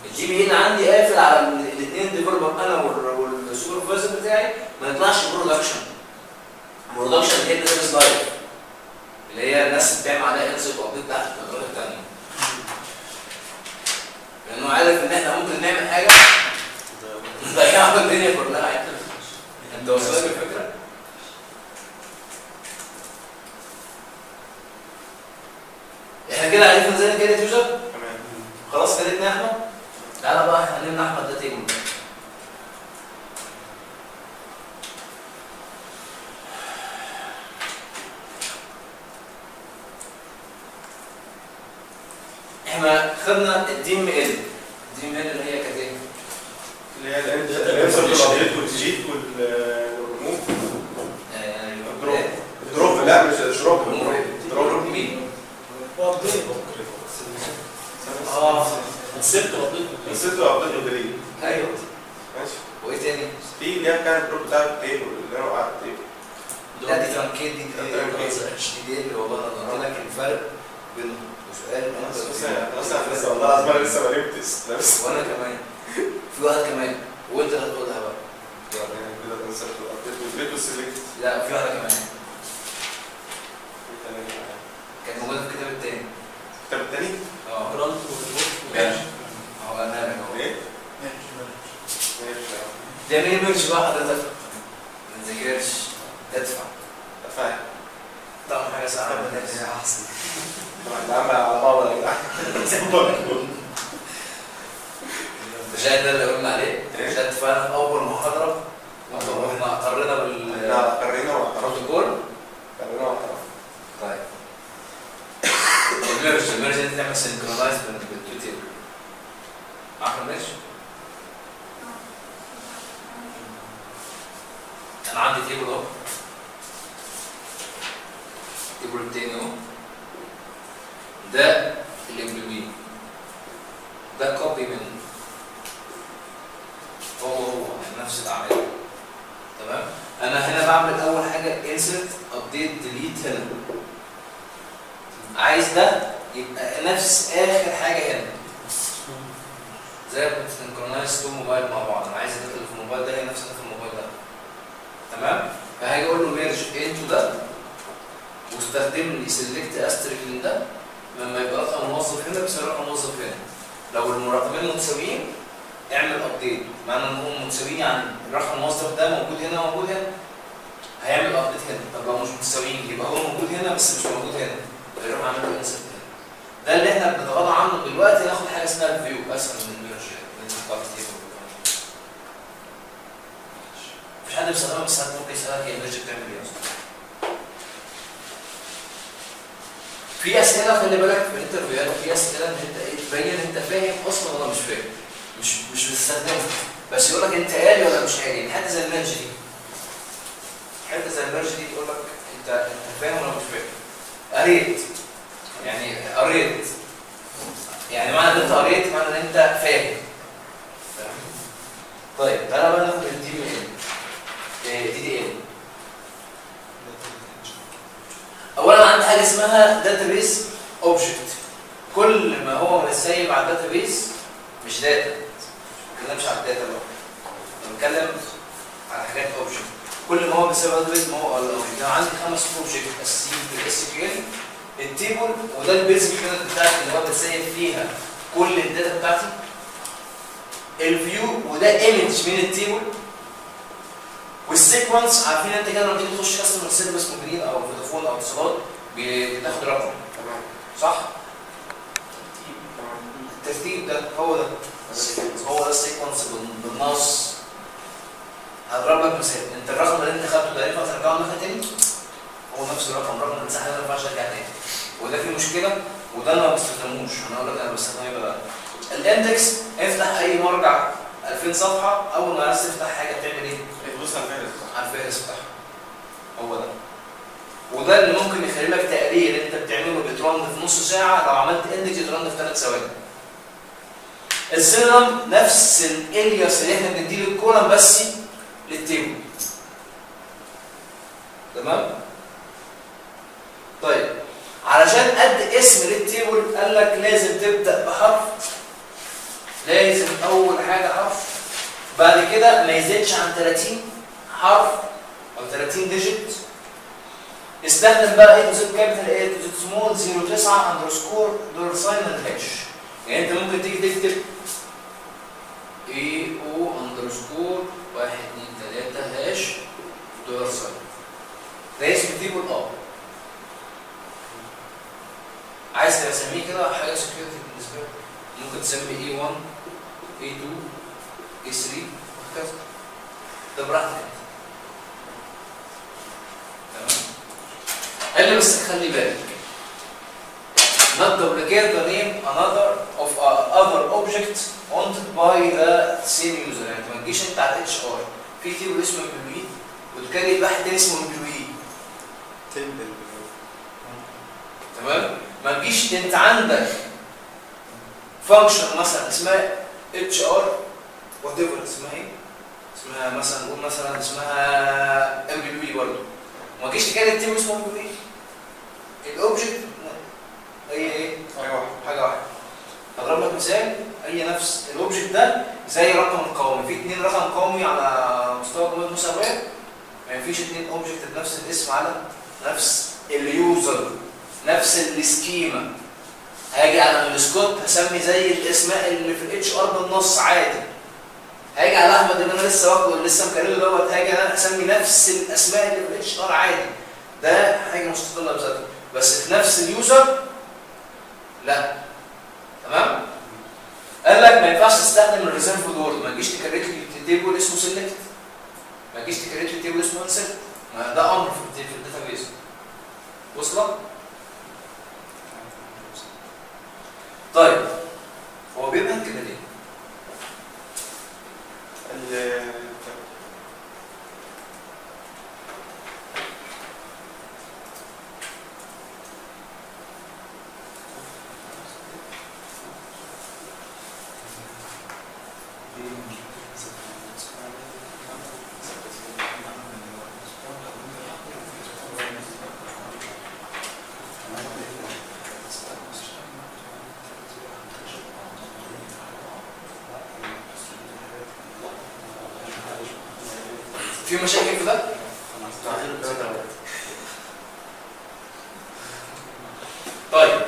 S1: الجي بي هنا عندي قافل على الاثنين ديفلوبر انا والسوبرفايزر بتاعي ما يطلعش برودكشن. برودكشن هي الداتابيس لايف اللي هي الناس اللي بتعمل عليها انسب وابديت تحت الادوات الثانيه. لانه عارف ان احنا ممكن نعمل حاجه نضيع الدنيا كلها يعني. انت واصل لك الفكره؟ احنا كده عرفنا ازاي نكريت يوزر؟
S3: تمام.
S1: خلاص كريتنا يا احمد؟ تعالى بقى هنمنع احمد ده تيبل. احنا خدنا الدي ام ال. الدي ام ال اللي هي كانت ايه؟
S3: اللي هي الانسر والابديت والديليت والريموف. دروب. لا مش دروب.
S1: دروب مين؟
S5: وابديت.
S2: السبت وابديت.
S3: السبت وابديت وديليت.
S1: ايوه
S3: ماشي.
S1: وايه تاني؟
S3: في اللي هي كان الدروب بتاع التيبل اللي انا وقعت التيبل.
S1: لا دي ترانكيت دي دي اللي والله انا قلت لك الفرق بين سؤال
S3: اصلا لسه والله العظيم انا لسه ما نمتش.
S1: وانا كمان في واحد كمان وانت اللي هتقولها بقى.
S3: يعني كده الانسر والابديت والديليت والسيلكت.
S1: لا في واحده كمان كانت موجوده في الكتاب الثاني.
S3: الكتاب الثاني؟
S2: جرانت
S1: ماشي. اهو انا لك اهو.
S3: ايه؟
S1: ماشي. ده مين ماشي بقى حضرتك؟ ما تذاكرش ادفع.
S3: فاهم.
S1: طبعا حاجه صعبه الناس.
S5: يا احسن.
S3: طبعا بعمل على بعض يا جدعان.
S1: المشاهد ده اللي قلنا عليه عشان اتفقنا في اول محاضره واحنا اقرينا
S3: قرينا
S1: بالبروتوكول.
S3: قرينا واعترفنا.
S1: طيب الميرج انت تعمل سنكرونايز بالتو تيبل. معاك الميرج؟ انا عندي تيبل اهو. التيبل التاني اهو. ده الامبلوي. ده كوبي منه. هو نفس العمليه. تمام؟ انا هنا بعمل اول حاجه انسرت ابديت ديليت هنا. عايز ده يبقى نفس اخر حاجه هنا. زي ما بتسنكرونايز تو موبايل مع بعض، انا عايز الداتا اللي في الموبايل ده هي نفس اللي في الموبايل ده. تمام؟ فهاجي اقول له ميرج انتو ده واستخدم لي سيلكت استريك من ده لما يبقى رقم موظف هنا بيساوي رقم موظف هنا. لو الرقمين متساويين اعمل ابديت، معنى ان هم متساويين يعني الرقم الموظف ده موجود هنا وموجود هنا. هيعمل ابديت هنا. طب لو مش متساويين يبقى هو موجود هنا بس مش موجود هنا. فيروح عامل له انسرت هنا. ده اللي احنا بنتغاضى عنه دلوقتي. ناخد حاجه اسمها الفيو اسهل من الميرج. مفيش حد بيستخدمها بس حد ممكن يسالك هي الميرج بتعمل ايه اصلا. في اسئله خلي بالك في الانترفيوهات، في اسئله ان انت ايه تبين انت فاهم اصلا ولا مش فاهم. مش بتستخدمها بس يقول لك انت قاري ولا مش قاري. حته زي الميرج دي، حته زي الميرج دي يقول لك انت فاهم ولا مش فاهم. قريت يعني قريت يعني معنى ان انت قريت معنى ان انت فاهم. طيب تعالى بقى ناخد الدي ام ال دي دي ال. اولا عندي حاجه اسمها داتابيس اوبجكت. كل ما هو متسيب على الداتابيس مش داتا بتكلمش على الداتا بقى، انا بتكلم على حاجات اوبجكت. كل ما هو بيساوي داتابيز ما هو الاوبجكت. انا عندي 5 اوبجكت اساسيين في الاس كيو ال. التيبل وده البيزك يونت بتاعتي اللي هو بسيب فيها كل الداتا بتاعتي. الفيو وده ايمج من التيبل. والسيكونس عارفين انت كده لما تيجي تخش كاستمر سيرفيس موبيلين او فودافون او اتصالات بتاخد رقم.
S3: تمام.
S1: صح؟ الترتيب ده هو ده السيكونس بالنص. هضرب لك مثال، انت الرقم اللي انت خدته ده ينفع ترجعه لك تاني؟ هو نفس الرقم، رقم المساحه ما ينفعش ارجع تاني. وده فيه مشكله وده انا ما بستخدموش. انا اقول لك انا بستخدمه ايه بقى؟ الاندكس افتح اي مرجع 2000 صفحه، اول ما عايز تفتح حاجه بتعمل ايه؟
S3: تبص على الفهرس.
S1: على الفهرس بتاعها. هو ده. وده اللي ممكن يخلي لك تقرير انت بتعمله بيترن في نص ساعه، لو عملت اندكس يترن في 3 ثواني. السينم نفس الالياس اللي احنا بنديه للكولم بس للتيبل. تمام؟ طيب علشان اد اسم للتيبل قال لك لازم تبدا بحرف، لازم اول حاجه حرف، بعد كده ما يزيدش عن 30 حرف او 30 ديجيت. استخدم بقى ايه تو زد كابيتال ايه تو زد سمول 09 اندرسكور دولار ساين اند هاش. يعني انت ممكن تيجي تكتب اي او اندرسكور 1 2 3 هاش دولار ساين. ده اسم التيبل. عايز تسميه كده حاجه سكيورتي بالنسبه لك، ممكن تسمي اي 1 اي 2 اي 3 وهكذا. ده براحتك انت. تمام؟ قال لي بس خلي بالك not duplicate the name another of other object wanted by the same user. يعني ما تجيش انت على الاتش ار في تيبل اسمه امبلوي وتكرر واحد تاني اسمه امبلوي. تمام؟ ما تجيش انت عندك فانكشن مثلا اسمها اتش ار وات ايفر اسمها ايه؟ اسمها مثلا نقول مثلا اسمها امبلوي برضه. وما تجيش تكرر تيبل اسمه امبلوي. الاوبجكت هي ايه؟ حاجه واحده. هضرب لك مثال، هي نفس الاوبجكت ده زي رقم قومي، في 2 رقم قومي على مستوى جمله مساويه، ما ينفيش 2 اوبجكت بنفس الاسم على نفس اليوزر نفس السكيما. هاجي على السكوت هسمي زي الاسماء اللي في الاتش ار بالنص عادي. هاجي على احمد اللي انا لسه واخده واللي لسه مكرره دوت، هاجي انا اسمي نفس الاسماء اللي في الاتش ار عادي. ده حاجه مستقله بذاتها، بس في نفس اليوزر لا. تمام؟ قال لك ما ينفعش تستخدم الريزيرف وورد، ما تجيش تكريت لي تيبل اسمه سيلكت، ما تجيش تكريت لي تيبل اسمه انسرت، ما ده امر في الداتابيز. وصلت؟ طيب هو بيبقى كده ليه؟ في مشاكل في ده؟ طيب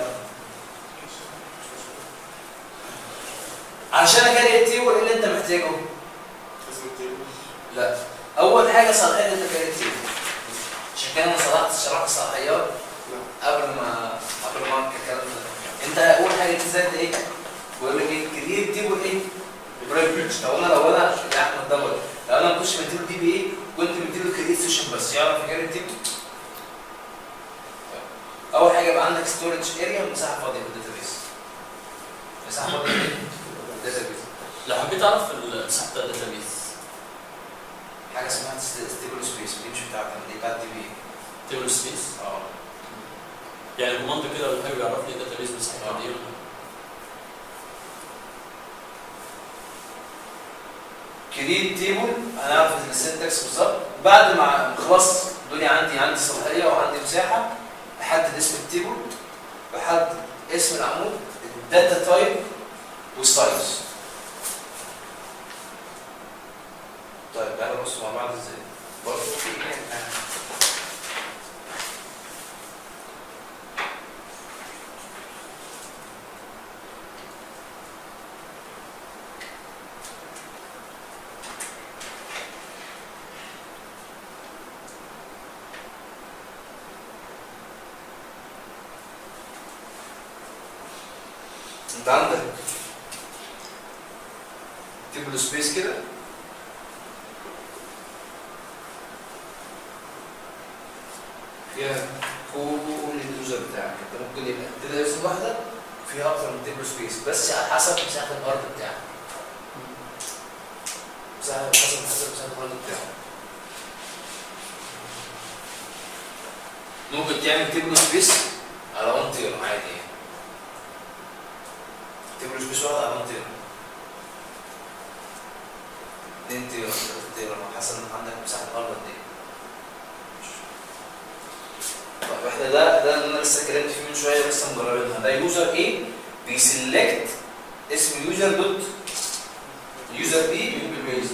S1: علشان اكرر التيبل ايه اللي انت محتاجه؟
S3: اسم التيبل؟
S1: لا، اول حاجه صلاحيه انت تكرر التيبل. عشان كده انا شرحت الصلاحيات قبل ما الكلام ده. انت اول حاجه تزاد ايه؟ بيقول لك ايه؟ كريت التيبل ايه؟ برايفت. لو انا يا احمد دوت لو انا ما كنتش مديله دي بي ايه كنت مديله كريت سيشن بس يعرف يكرر التيبل. اول حاجه يبقى عندك ستورج اريا مساحه فاضيه في الداتابيس. مساحه فاضيه في الداتابيس.
S2: لو حبيت اعرف مساحه الداتابيس
S1: حاجه اسمها ستيبل سبيس، دي مش بتاعتك، دي بتاعت دي بي.
S2: تيبل سبيس؟ يعني بمنطق كده ولا حاجه يعرف لي الداتابيس مساحتها قد ايه؟
S1: كريت تيبل هنعرف السنتكس بالظبط. بعد ما خلاص الدنيا عندي صلاحيه وعندي مساحه، بحدد اسم التيبل، بحدد اسم العمود، الداتا تايب والسايز. طيب تعالى نبص مع بعض ازاي. برضه في ايه؟ انت عندك تيبل سبيس كده فيها كل اليوزر بتاعك. انت ممكن يبقى تبدا اسم واحده فيها اكتر من تيبل سبيس بس على حسب مساحه الارض بتاعك. حسب مساحه الارض بتاعك. ممكن تعمل تيبل سبيس على 1 تير عادي يعني. تيبل سبيس واحد على 1 تير. 2 تير 3 تير على حسب عندك مساحه الارض قد ايه. طيب احنا ده اللي انا لسه اتكلمت فيه من شويه لسه مجربينها. ده يوزر ايه بيسلكت اسم يوزر دوت يوزر بي بالبيز،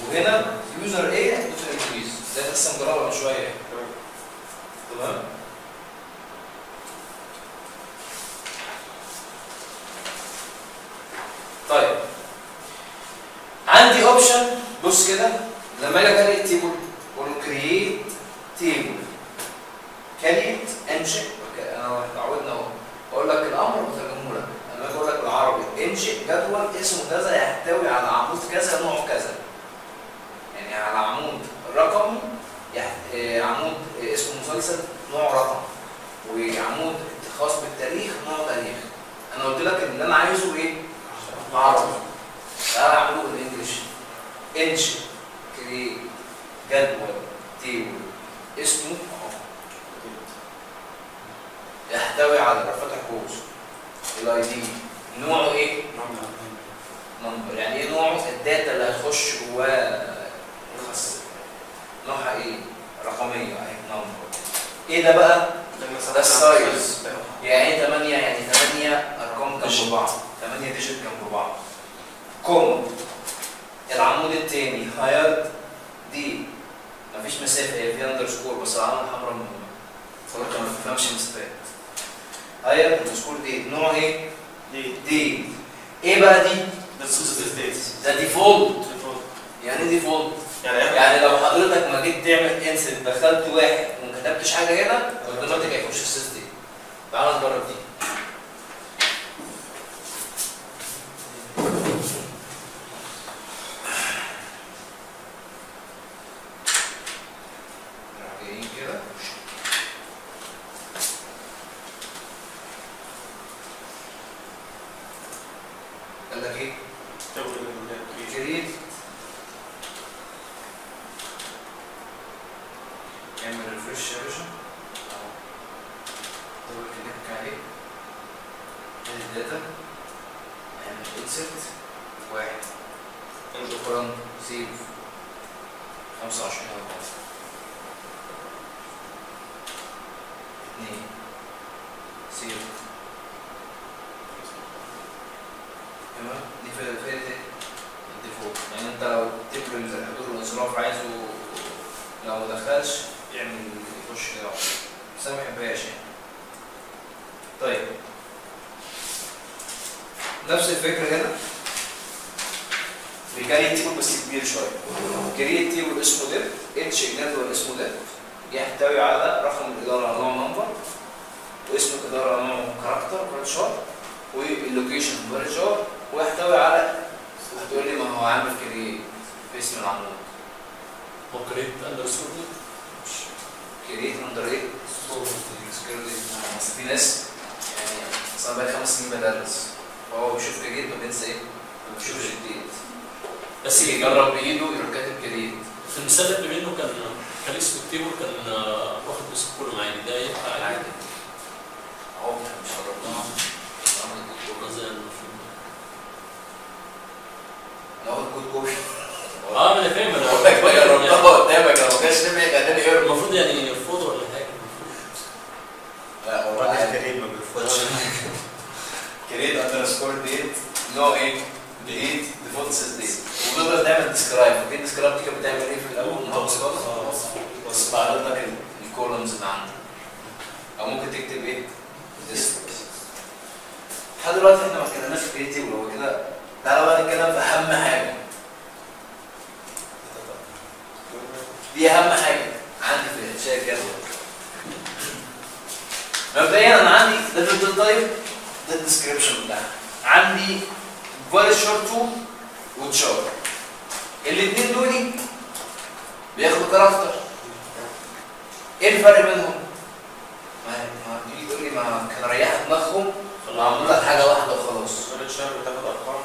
S1: وهنا يوزر ايه دوت البيز. ده لسه مجربها من شويه. تمام. طيب عندي اوبشن. بص كده لما اجي اكريت تيبل اقول له كرييت تيبل كريت انشئ. انا اتعودنا اهو اقول لك الامر وترجمه لك. انا باجي اقول لك بالعربي انشئ جدول اسمه كذا يحتوي على عمود كذا نوعه كذا. يعني على عمود رقمي عمود اسمه مسلسل نوع رقم، وعمود خاص بالتاريخ نوع تاريخ. انا قلت لك ان انا عايزه ايه؟ عربي. تعالى اعمله بالانجلش. انشئ كريت جدول تيبل اسمه يحتوي على فتح قوس الاي دي نوعه ايه؟ نمبر. يعني ايه نوعه؟ الداتا اللي هتخش جواه نوعها ايه؟ رقميه اهي نمبر. ايه ده بقى؟ ده السايز. يعني 8 يعني 8 ارقام جنب بعض، 8 ديجيت جنب بعض. كومنت العمود الثاني هايرد دي مفيش مسافه، هي في اندرسكور بس العلامه الحمراء فقلت ما تفهمش مسافات. هايرد اندرسكور دي نوع ايه؟ دي. ايه بقى دي؟ ده ديفولت. يعني ايه ديفولت؟ يعني لو حضرتك ما جيت تعمل انسert دخلت واحد وما كتبتش حاجه هنا اوتوماتيك هيخش في السيستم. تعال نجرب دي. جايين كده قال لك ايه؟ كريت اعمل ريفرش يا باشا. دبل كليك عليه ادي الداتا اعمل انسرت واحد شكرا سيف 25 2 سيف. تمام. دي فائده الديفولت. يعني انت لو تكتب الحضور والانصراف عايزه لو ما دخلش يعمل يخش كده بس انا ما بحبهاش يعني. طيب نفس الفكره هنا بكريت تيبل بس كبير شويه. كريت تيبل اسمه ده انشئ جدول اسمه ده يحتوي على رقم الاداره على نوع نمبر، واسم الاداره على نوع كاركتر فالشار، واللوكيشن فالشار، ويحتوي على هتقول لي ما هو عامل كريت باسم العمود.
S2: هو كريت اندرسكور
S1: كريت اندر ايه؟ بس في ناس يعني اصلا بقالي 5 سنين بدرس فهو بيشوف كريت ما بينسى ايه؟ ما بيشوفش جديد. بس يجرب بايده يروح كاتب كريت.
S2: في المثال اللي منه كان اسم التيبل كان واخد اسم كله معايا. ده ينفع
S1: عادي اهو مش هضربناها
S2: زي المفروض.
S1: انا واخد كود كوبي.
S2: ما انا فاهم. انا
S1: بقول لك بقى جربتها قدامك لو ما كانش نفع يخليني ايرور.
S2: المفروض يعني يرفض ولا حاجه.
S1: لا هو
S4: كريم ما بيرفضش.
S1: كريت اندرسكور ديت نوع ايه؟ ديت ديفولت سيس ديت. وتقدر تعمل ديسكرايب. فاكرين ديسكرايب دي كانت بتعمل ايه في الاول؟ بس بعرض لك الكولومز اللي عندك، او ممكن تكتب ايه؟ ديسك. لحد دلوقتي احنا ما اتكلمناش في ايه تيبل، هو كده. تعالى بقى نتكلم في اهم حاجه. دي اهم حاجه عندي في الشركه. مبدئيا انا عندي ده الداتا تايب، ده الديسكربشن بتاعها. عندي فاري شورت 2 وتشار. الاثنين دول بياخدوا كاركتر. ايه الفرق بينهم؟ ما تيجي تقول لي ما كان ريحت دماغهم وعملوا لك حاجه واحده وخلاص.
S3: الشهر بتاخد ارقام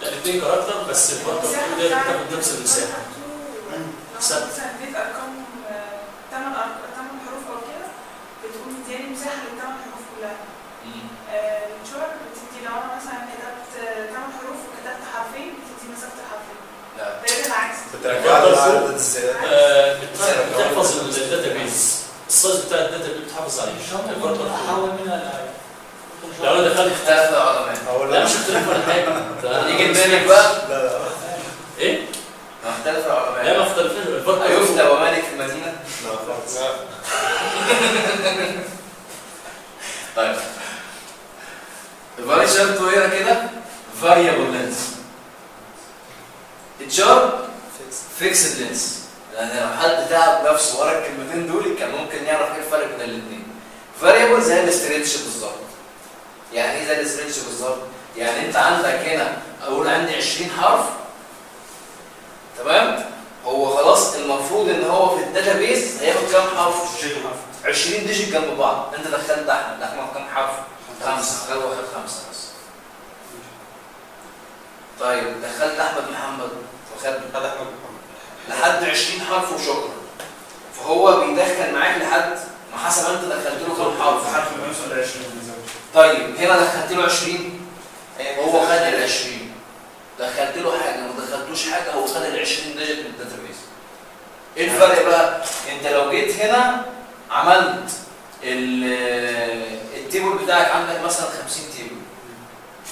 S2: لا الاثنين كاركتر بس الكاركتر ده بتاخد نفس المساحه.
S5: مثلا اديت ارقام 8 حروف او كده، بتقوم مدياني مساحه لل8 حروف كلها. الشهر بتدي لو انا مثلا كتبت 8 حروف وكتبت حرفين بتدي مسافه الحرفين.
S1: لا
S5: ده العكس.
S2: بتحفظ الداتا بيز، السايز بتاع الداتا بيز بتحافظ عليه. الكاركتر
S6: احول منها
S2: لو انا دخلت
S1: اختلف العلماء.
S2: لا مش اختلاف ولا حاجه.
S1: يجي بالك بقى؟
S6: لا
S2: ايه؟
S1: ما اختلف العلماء.
S2: لا ما اختلفناش. الفرق
S1: أيفتى ومالك في المدينة؟
S6: لا خالص.
S1: طيب الفاري شارت هنا كده فاريبل لينس، الشارت فيكسد لينس. يعني لو حد تعب نفسه ورا الكلمتين دول كان ممكن يعرف ايه الفرق بين الاثنين. فاريبل زي الاستريتش بالظبط. يعني ايه زي الاستريتش بالظبط؟ يعني انت عندك هنا اقول عندي 20 حرف، تمام؟ هو خلاص المفروض ان هو في الداتابيز هياخد كام حرف؟ 20 ديجيت جنب بعض. انت دخلت احمد كام حرف؟ 5. غير واخد 5 بس. طيب دخلت احمد محمد واخد لحد 20 حرف وشكرا. فهو بيدخل معاك لحد ما حسب انت دخلت له كام حرف.
S6: حرف ما يوصل ل 20.
S1: طيب هنا دخلت له 20، هو خد ال 20. دخلت له حاجه ما دخلتوش حاجه، هو خد ال 20 ديجيت من الداتابيز. ايه الفرق بقى؟ انت لو جيت هنا عملت التيبل بتاعك، عندك مثلا 50 تيبل.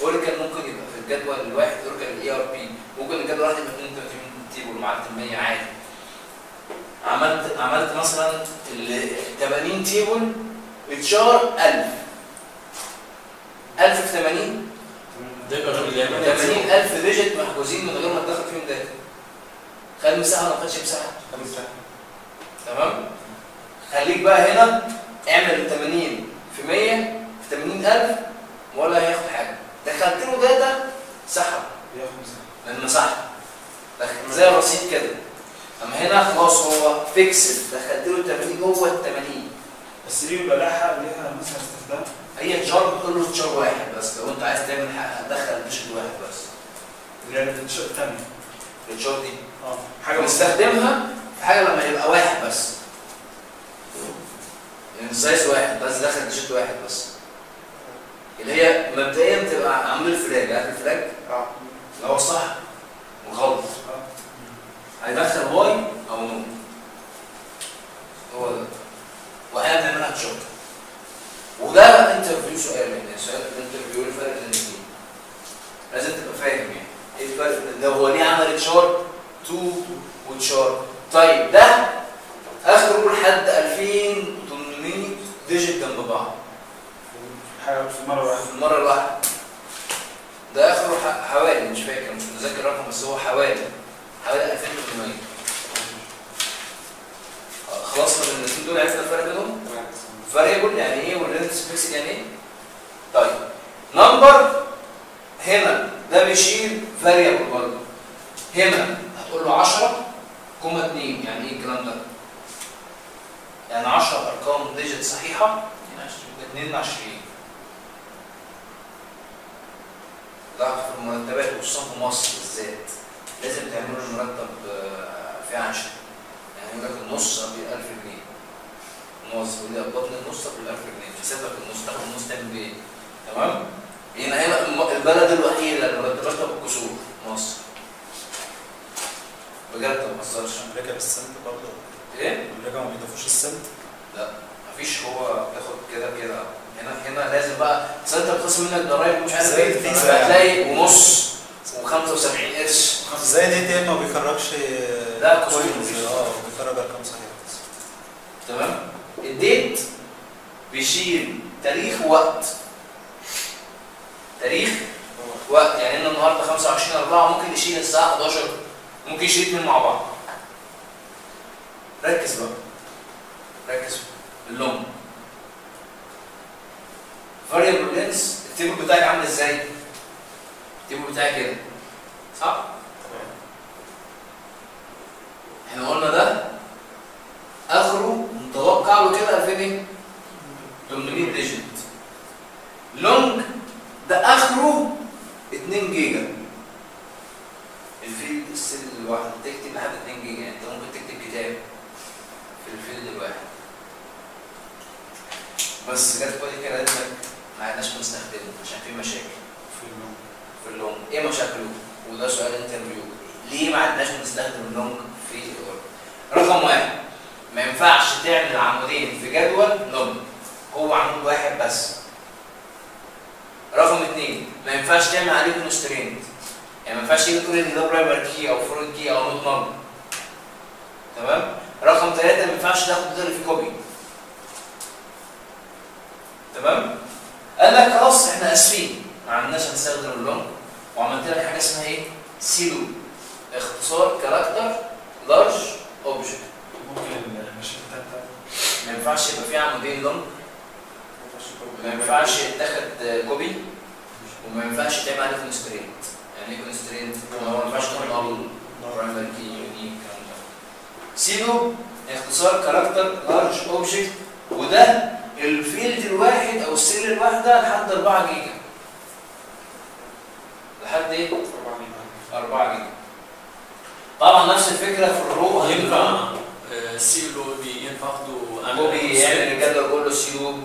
S1: اوراكل ممكن يبقى في الجدول الواحد، اوراكل الاي ار بي ممكن الجدول الواحد يبقى 32 تيبل مع 100 عادي. عملت مثلا ال 80 تيبل بتشار 1000 في 80
S2: ده الراجل اللي يعمل
S1: 80000 ديجيت محجوزين من غير ما تدخل فيهم داتا. خد مساحه ولا ما خدش مساحه؟ تمام؟ خليك بقى هنا اعمل 80 في 100 في 80000 ولا هياخد حاجه. دخلت له داتا سحب
S6: ياخد مساحه
S1: من مساحه زي الرصيد كده. اما هنا خلاص هو فيكسد، دخلت له 80 جوه ال 80.
S6: بس دي بيبقى لها مثلا استخدام.
S1: هي تشار بتقول له تشار واحد بس. لو انت عايز تعمل هتدخل ديجيت واحد بس.
S6: يعني التشار الثانيه
S1: التشار دي
S6: حاجه
S1: بنستخدمها في حاجه لما يبقى واحد بس، يعني سايز واحد بس، دخل ديجيت واحد بس، اللي هي مبدئيا بتبقى عامل فلاج. عارف الفلاج؟ اللي هو الصح والغلط. هيدخل واي او نو، هو ده. واحيانا بنعملها تشار. وده انترفيو سؤال، يعني سؤال الانترفيو الفرق بين الاثنين لازم تبقى فاهم يعني ايه الفرق ده. هو ليه عمل تشار 2 وتشار؟ طيب ده اخره لحد 2800 ديجيت جنب بعض
S6: حاجه في المره واحده.
S1: في المره الواحده. ده اخره حوالي، مش فاكر مش متذكر الرقم، بس هو حوالي 2800. خلصنا من الاثنين دول، عرفنا الفرق بينهم. فاريبل يعني ايه والرينس فيكسد يعني ايه؟ طيب نمبر هنا ده بيشيل فاريبل برضه. هنا هتقول له 10,2. يعني ايه الكلام ده؟ يعني 10 ارقام ديجيت صحيحه 22. ضعف في المرتبات وخصوصا في مصر بالذات لازم تعملوا المرتب في 10. يعني يقول لك النص ب 1000 جنيه. موظف يقول لي قبضني النص ب 1000 جنيه، حساب لك النص، تاخد النص تعمل بيه. تمام؟ هنا البلد الوحيده اللي مرتباتها بالكسور مصر. بجد ما بهزرش.
S6: امريكا بالسنت برضه.
S1: ايه؟
S6: امريكا ما بيضيفوش السنت؟
S1: لا مفيش، هو بتاخد كده. هنا لازم بقى، اصل انت بتخصم منك ضرايب ومش عارف ايه، هتلاقي ونص و75 قرش.
S4: زي دي تي ام ما بيخرجش
S1: لا
S4: كوينز، بيخرج ارقام صحيحه.
S1: تمام. الديت بيشيل تاريخ ووقت. تاريخ وقت، يعني ان النهارده 25/4 ممكن يشيل الساعه 11، ممكن يشيل اثنين مع بعض. ركز بقى، ركز اللون. variable length التيبل بتاعك عامل ازاي؟ التيبل بتاعك كده صح؟
S3: تمام.
S1: احنا قلنا ده اخره متوقع له كده 2800 ديجيت. لونج ده اخره 2 جيجا. الفيلد السيل الواحد تكتب لحد 2 جيجا، يعني انت ممكن تكتب كتاب في الفيلد الواحد. بس جت بالي كده قالت لك ما عدناش بنستخدمه عشان في مشاكل في اللونج. ايه مشاكله؟ وده سؤال انترفيو. ليه ما عدناش بنستخدم اللونج في الاوراكل؟ رقم واحد، ما ينفعش تعمل عمودين في جدول لونج، هو عمود واحد بس. رقم اثنين، ما ينفعش تعمل عليه كونسترينت، يعني ما ينفعش تيجي تقول ان ده برايمر كي او فورن كي او نوت نمبر. تمام؟ رقم ثلاثة، ما ينفعش تاخد ده في كوبي. تمام؟ قال لك خلاص احنا اسفين ما عندناش هنستخدم اللونج، وعملت لك حاجه اسمها ايه؟ سيلو، اختصار كاركتر لارج اوبجكت.
S6: ممكن المشاكل بتاعتها
S1: ما ينفعش يبقى فيه عمودين لونج، ما ينفعش يتاخد كوبي، وما ينفعش تعمل عليه كونسترينت. يعني ايه كونسترينت؟ ما ينفعش تعمل برايمري كي يونيك الكلام ده. سيلو اختصار كاركتر لارج اوبجكت، وده الفيلد الواحد او السيل الواحده لحد 4 جيجا. لحد ايه؟ 4 جيجا. طبعا نفس الفكره في الرو.
S2: ينفع سيلو ينفع اخده
S1: كوبي، يعمل الجدول كله سيوب،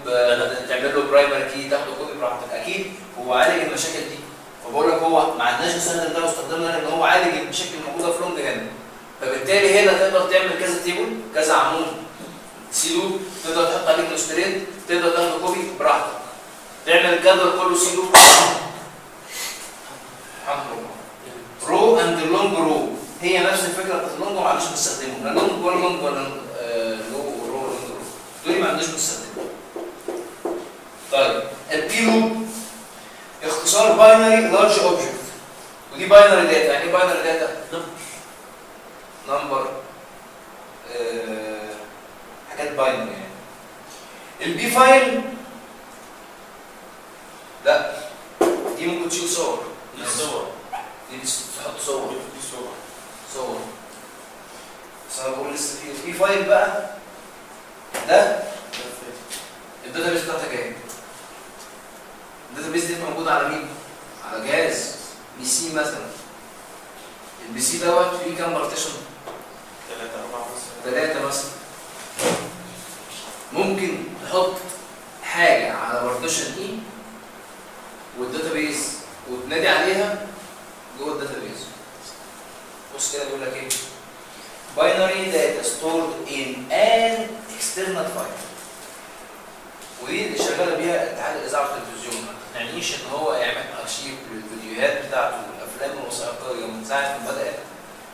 S1: تعمل له برايمري كي، تاخده كوبي براحتك. اكيد هو عالج المشاكل دي، فبقول لك هو ما عندناش نستخدم ده واستخدمنا لان هو عالج المشاكل الموجوده في لونج هنا. فبالتالي هنا تقدر تعمل كذا تيبل، كذا عمود سيلو، تقدر تحط عليه كونسترينت، تقدر تاخده كوبي براحتك. تعمل الجدول كله سيلو. الحمد لله. رو اند لونج رو هي نفس الفكره بتاعت اللونج، وما عندناش بنستخدمه. لا لونج ولا لونج ولا لو رو لونج رو، دول ما عندناش بنستخدمه. طيب البي لوب اختصار باينري لارج اوبجكت، ودي باينري داتا. يعني ايه باينري داتا؟ نمبر، حاجات باينري يعني. البي فايل لا، دي ممكن تشيل صور.
S2: دي صور،
S1: دي تحط صور.
S3: دي صور.
S1: صور. بس انا بقول لسه في البي فايل بقى ده الداتا بيس بتاعتك ايه؟ الداتا بيس دي موجوده على مين؟ على جهاز بي سي مثلا. البي سي دوت فيه كام بارتيشن؟ 3 مثلا. ممكن تحط حاجه على بارتيشن اي والداتا بيس وتنادي عليها جوه الداتا بيس. بص كده بيقول لك ايه؟ باينري داتا ستورد ان ان اكسترنال فايل. ودي اللي شغاله بيها اتحاد الاذاعه والتلفزيون. ما تعنيش ان هو يعمل ارشيف للفيديوهات بتاعته والافلام الوثائقيه من ساعه ما بدات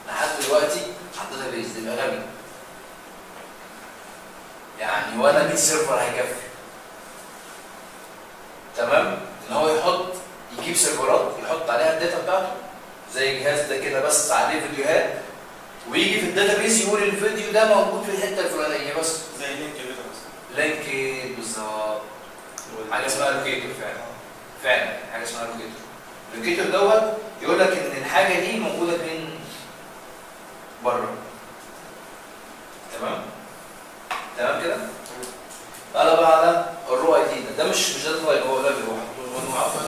S1: لحد دلوقتي على الداتا بيس. ده يبقى غبي. يعني ولا 100 سيرفر هيكفي. تمام؟ ان هو يجيب سيرفرات يحط عليها الداتا بتاعته زي الجهاز ده كده بس عليه فيديوهات، ويجي في الداتا بيس يقول الفيديو ده موجود في الحته الفلانيه بس.
S3: زي لينك كده مثلا.
S1: لينك بالظبط. حاجه اسمها لوكيتور فعلا حاجه اسمها لوكيتور. اللوكيتور دوت يقول لك ان الحاجه دي موجوده فين؟ بره. تمام كده؟ تعالى بقى على الرو اي دي. ده مش ده هو